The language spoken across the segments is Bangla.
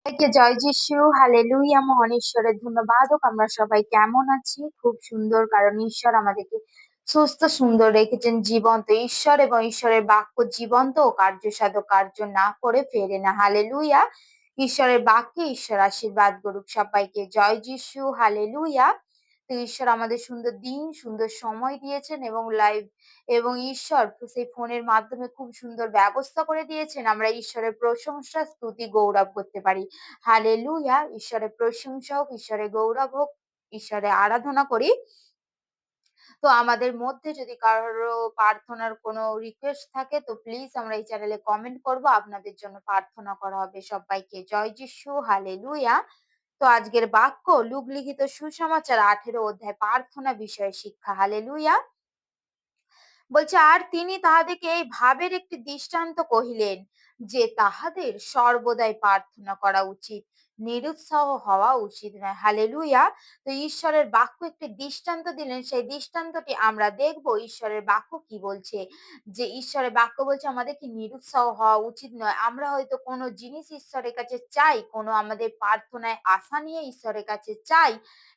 সবাইকে জয় যিশু, হালেলুয়া। মহান ঈশ্বরের ধন্যবাদ হোক। আমরা সবাই কেমন আছি? খুব সুন্দর, কারণ ঈশ্বর আমাদেরকে সুস্থ সুন্দর রেখেছেন, জীবন্ত। ঈশ্বর এবং ঈশ্বরের বাক্য জীবন্ত ও কার্যসাধক, কার্য না করে ফেরে না। হালেলুয়া। ঈশ্বরের বাক্যে ঈশ্বর আশীর্বাদ করুক সবাইকে। জয় যিশু, হালেলুয়া। তো ঈশ্বর আমাদের সুন্দর দিন, সুন্দর সময় দিয়েছেন এবং লাইভ এবং ঈশ্বর সেই ফোনের মাধ্যমে খুব সুন্দর ব্যবস্থা করে দিয়েছেন। আমরা ঈশ্বরের প্রশংসা, স্তুতি, গৌরব করতে পারি। হালেলুয়া। ঈশ্বরের প্রশংসা হোক, ঈশ্বরের গৌরব হোক, ঈশ্বরের আরাধনা করি। তো আমাদের মধ্যে যদি কারো প্রার্থনার কোনো রিকোয়েস্ট থাকে তো প্লিজ আমরা এই চ্যানেলে কমেন্ট করব, আপনাদের জন্য প্রার্থনা করা হবে। সবাইকে জয় যিশু, হালেলুয়া। তো আজকের বাক্য লুক লিখিত সুসমাচার 18 অধ্যায়, প্রার্থনা বিষয়ে শিক্ষা। হালেলুয়া। বলছে, আর তিনি তাহাদেরকে এই ভাবের একটি দৃষ্টান্ত কহিলেন যে তাহাদের সর্বদাই প্রার্থনা করা উচিত, নিরুৎসাহ হওয়া উচিত নয়। হালেলুয়া। তো ঈশ্বরের বাক্য একটি দৃষ্টান্ত দিলেন, সেই দৃষ্টান্তটি আমরা দেখব। ঈশ্বরের বাক্য কি বলছে, যে ঈশ্বরের বাক্য বলছে আমাদেরকে নিরুৎসাহ হওয়া উচিত নয়। আমরা হয়তো কোনো জিনিস ঈশ্বরের কাছে চাই, কোনো আমাদের প্রার্থনায় আশা নিয়ে ঈশ্বরের কাছে চাই,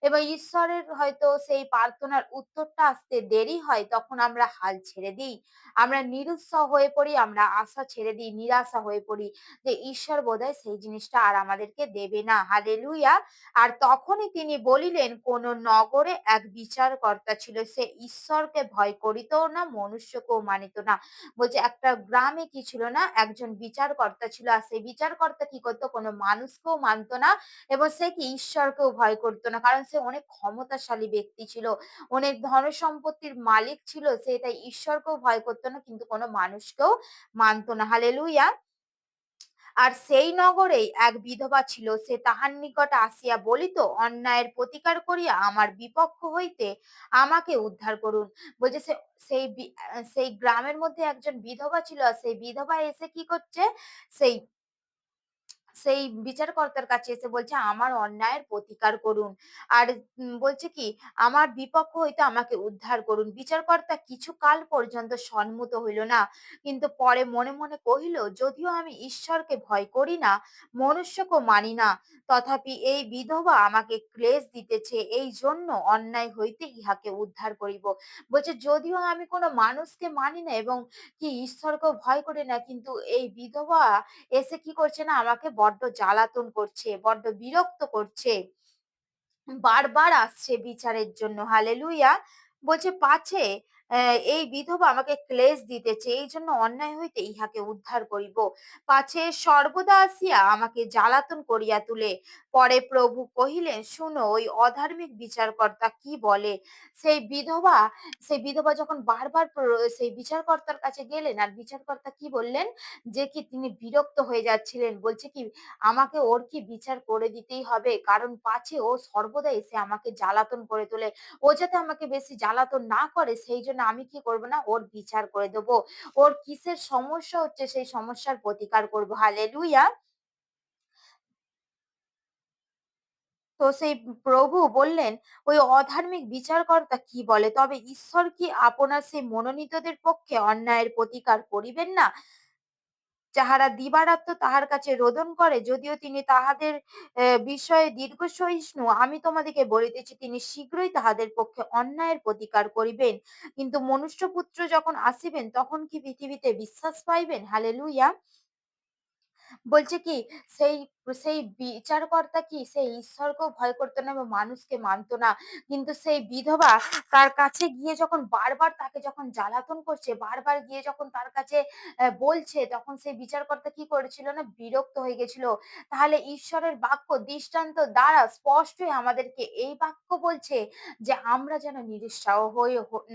এবং ঈশ্বরের হয়তো সেই প্রার্থনার উত্তরটা আসতে দেরি হয়, তখন আমরা হাল ছেড়ে দিই, আমরা নিরুৎসাহ হয়ে পড়ি, আমরা আশা ছেড়ে দিই, নিরাশা হয়ে পড়ি যে ঈশ্বর বোধহয় সেই জিনিসটা আর আমাদেরকে দেবে না। হালেলুয়া। আর তখনই তিনি বলিলেন, কোন নগরে এক বিচারকর্তা ছিল, সে ঈশ্বরকে ভয় করিত না, মনুষ্যকেও মানিত না। বলছে একটা গ্রামে কি ছিল না, একজন বিচারকর্তা ছিল, আর সেই বিচারকর্তা কি করতো, কোনো মানুষকেও মানতো না, এবং সে কি ঈশ্বরকেও ভয় করতো না, কারণ সে অনেক ক্ষমতাশালী ব্যক্তি ছিল, অনেক ধন সম্পত্তির মালিক ছিল। সে তাই ঈশ্বরকেও ভয় করতো না, কিন্তু কোনো মানুষকেও মানতো না। হালেলুয়া। আর সেই নগরেই এক বিধবা ছিল, সে তাহার নিকট আসিয়া বলিত, অন্যায়ের প্রতিকার করিয়া আমার বিপক্ষ হইতে আমাকে উদ্ধার করুন। বলছে সেই গ্রামের মধ্যে একজন বিধবা ছিল, আর সেই বিধবা এসে কি করছে, সেই সেই বিচারকর্তার কাছে এসে বলছে, আমার অন্যায়ের প্রতিকার করুন। আর বলছে কি, আমার বিপক্ষ হইতে আমাকে উদ্ধার করুন। বিচারকর্তা কিছু কাল পর্যন্ত সম্মত হইল না, কিন্তু পরে মনে মনে কহিল, যদিও আমি ঈশ্বরকে ভয় করি না, মনুষ্যকেও মানি না, তথাপি এই বিধবা আমাকে ক্লেশ দিতেছে, এই জন্য অন্যায় হইতে ইহাকে উদ্ধার করিব। বলছে, যদিও আমি কোনো মানুষকে মানি না এবং কি ঈশ্বরকেও ভয় করি না, কিন্তু এই বিধবা এসে কি করছে না, আমাকে বড্ড জ্বালাতন করছে, বড্ড বিরক্ত করছে, বারবার আসছে বিচারের জন্য। হালেলুয়া। বলছে, পাছে এই বিধবা আমাকে ক্লেশ দিতেছে, এই জন্য অন্যায় হইতে ইহাকে উদ্ধার করিব, পাছে সর্বদা আসিয়া আমাকে জ্বালাতন করিয়া তুলে। পরে প্রভু কহিলেন, শুনো, ওই অধার্মিক বিচারকর্তা কি বলে। সেই বিধবা যখন বারবার সেই বিচারকর্তার কাছে গেলেন, আর বিচারকর্তা কি বললেন, যে কি তিনি বিরক্ত হয়ে যাচ্ছিলেন, বলছে কি, আমাকে ওর কি বিচার করে দিতেই হবে, কারণ পাছে ও সর্বদা এসে আমাকে জ্বালাতন করে তোলে, ও যাতে আমাকে বেশি জ্বালাতন না করে, সেই জন্য আমি কি করব না, ওর বিচার করে দেব, ওর কিসের সমস্যা হচ্ছে সেই সমস্যার প্রতিকার করব। হালেলুয়া। তো সেই প্রভু বললেন, ওই অধার্মিক বিচারকর্তা কি বলে, তবে ঈশ্বর কি আপনার সেই মনোনীতদের পক্ষে অন্যায়ের প্রতিকার করিবেন না, যাহারা দিবারাত্র তাহার কাছে রোদন করে, যদিও তিনি তাহাদের বিষয়ে দীর্ঘ সহিষ্ণু। আমি তোমাদিকে বলিতেছি, তিনি শীঘ্রই তাহাদের পক্ষে অন্যায়ের প্রতিকার করিবেন। কিন্তু মনুষ্যপুত্র যখন আসিবেন, তখন কি পৃথিবীতে বিশ্বাস পাইবেন? হালেলুয়া। বলছে কি, সেই সেই বিচারকর্তা কি সেই ঈশ্বরকেও ভয় করতো না এবং মানুষকে মানতো না, কিন্তু সেই বিধবা তার কাছে গিয়ে যখন বারবার তাকে যখন জ্বালাতন করছে, বারবার গিয়ে যখন তার কাছে বলছে, তখন সেই বিচারকর্তা কি করেছিল না, বিরক্ত হয়ে গেছিল। তাহলে ঈশ্বরের বাক্য দৃষ্টান্ত দ্বারা স্পষ্টই আমাদেরকে এই বাক্য বলছে, যে আমরা যেন নিরুৎসাহ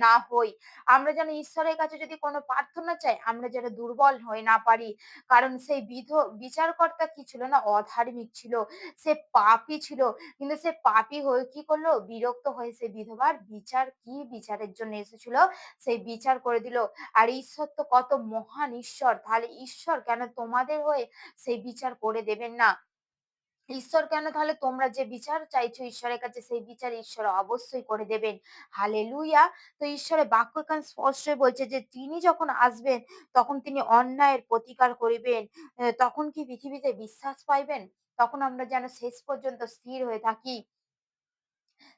না হই, আমরা যেন ঈশ্বরের কাছে যদি কোনো প্রার্থনা চাই, আমরা যেন দুর্বল হয়ে না পারি। কারণ সেই বিচারকর্তা কি ছিল না, অধার্মিক ছিল, সে পাপী ছিল, কিন্তু সে পাপী হয়ে কি করলো, বিরক্ত হয়ে সে বিধবার বিচারের জন্য এসেছিল, সেই বিচার করে দিল। আর ঈশ্বর তো কত মহান ঈশ্বর, তাহলে ঈশ্বর কেন তোমাদের হয়ে সেই বিচার করে দেবেন না? ঈশ্বর কেন তাহলে তোমরা যে বিচার চাইছো ঈশ্বরের কাছে, সেই বিচার ঈশ্বর অবশ্যই করে দেবেন। হালেলুয়া। তো ঈশ্বরের বাক্য এখানে স্পষ্টই বলছে, যে তিনি যখন আসবেন, তখন তিনি অন্যায়ের প্রতিকার করিবেন। তখন কি পৃথিবীতে বিশ্বাস পাইবেন? তখন আমরা যেন শেষ পর্যন্ত স্থির হয়ে থাকি।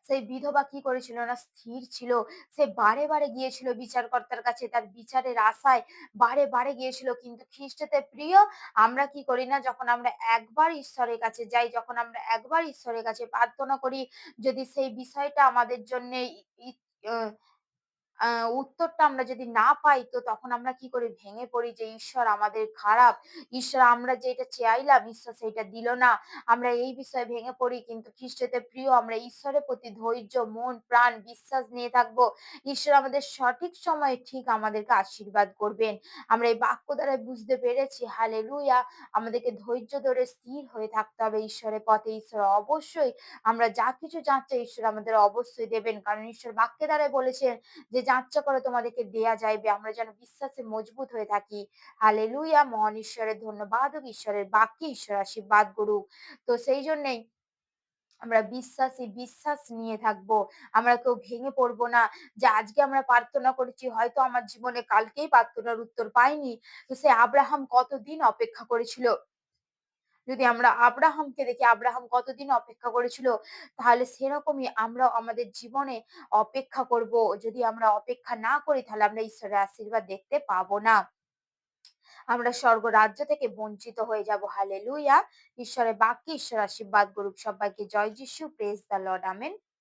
সেই বিধবা কি করেছিল না স্থির ছিল। সে বারে, বারে গিয়েছিল বিচারকর্তার কাছে তার বিচারের আশায় বারে, বারে গিয়েছিল। কিন্তু খ্রিস্টতে প্রিয় আমরা কি করি না যখন আমরা একবার ঈশ্বরের কাছে যাই, যখন আমরা একবার ঈশ্বরের কাছে প্রার্থনা করি, যদি সেই বিষয়টা আমাদের জন্যে ই ই অ আ উত্তরটা আমরা যদি না পাই তো তখন আমরা কি করি? ভেঙে পড়ি যে ঈশ্বর আমাদের খারাপ। ঈশ্বর আমরা যেটা চাইলাম ঈশ্বর সেইটা দিল না। আমরা এই বিষয়ে ভেঙে পড়ি কিন্তু খ্রিস্টতে প্রিয় আমরা ঈশ্বরের প্রতি ধৈর্য, মন, প্রাণ, বিশ্বাস নিয়ে থাকবো। ঈশ্বর আমাদের সঠিক সময়ে ঠিক আমাদেরকে আশীর্বাদ করবেন। আমরা এই বাক্য দ্বারা বুঝতে পেরেছি হালেলুয়া! আমাদেরকে ধৈর্য ধরে স্থির হয়ে থাকতে হবে ঈশ্বরের পথে। ঈশ্বর অবশ্যই আমরা যা কিছু চাচ্ছি ঈশ্বর আমাদের অবশ্যই দেবেন। কারণ ঈশ্বর বাক্যের দ্বারাই বলেছেন যে যাচ্ছা করে তোমাদেরকে দেয়া যাইবে। আমরা যেন বিশ্বাসে মজবুত হয়ে থাকি। হালেলুয়া! মহান ঈশ্বরের ধন্যবাদ হোক। ঈশ্বরের বাক্যে ঈশ্বর আশীর্বাদ করুক। তো সেই জন্যেই আমরা বিশ্বাসী, বিশ্বাস নিয়ে থাকবো। আমরা কেউ ভেঙে পড়বো না যে আজকে আমরা প্রার্থনা করেছি হয়তো আমার জীবনে কালকেই প্রার্থনার উত্তর পাইনি। তো সে আব্রাহাম কতদিন অপেক্ষা করেছিল। যদি আমরা আব্রাহামকে দেখি, আব্রাহাম কতদিন অপেক্ষা করেছিল। তাহলে সেরকমই আমরাও আমাদের জীবনে অপেক্ষা করব। যদি আমরা অপেক্ষা না করি তাহলে আমরা ঈশ্বরের আশীর্বাদ দেখতে পাবো না। আমরা স্বর্গরাজ্য থেকে বঞ্চিত হয়ে যাব। হালেলুয়া! ঈশ্বরের বাক্যে ঈশ্বর আশীর্বাদ করুক সবাইকে। জয় যিশু। Praise the Lord. আমেন।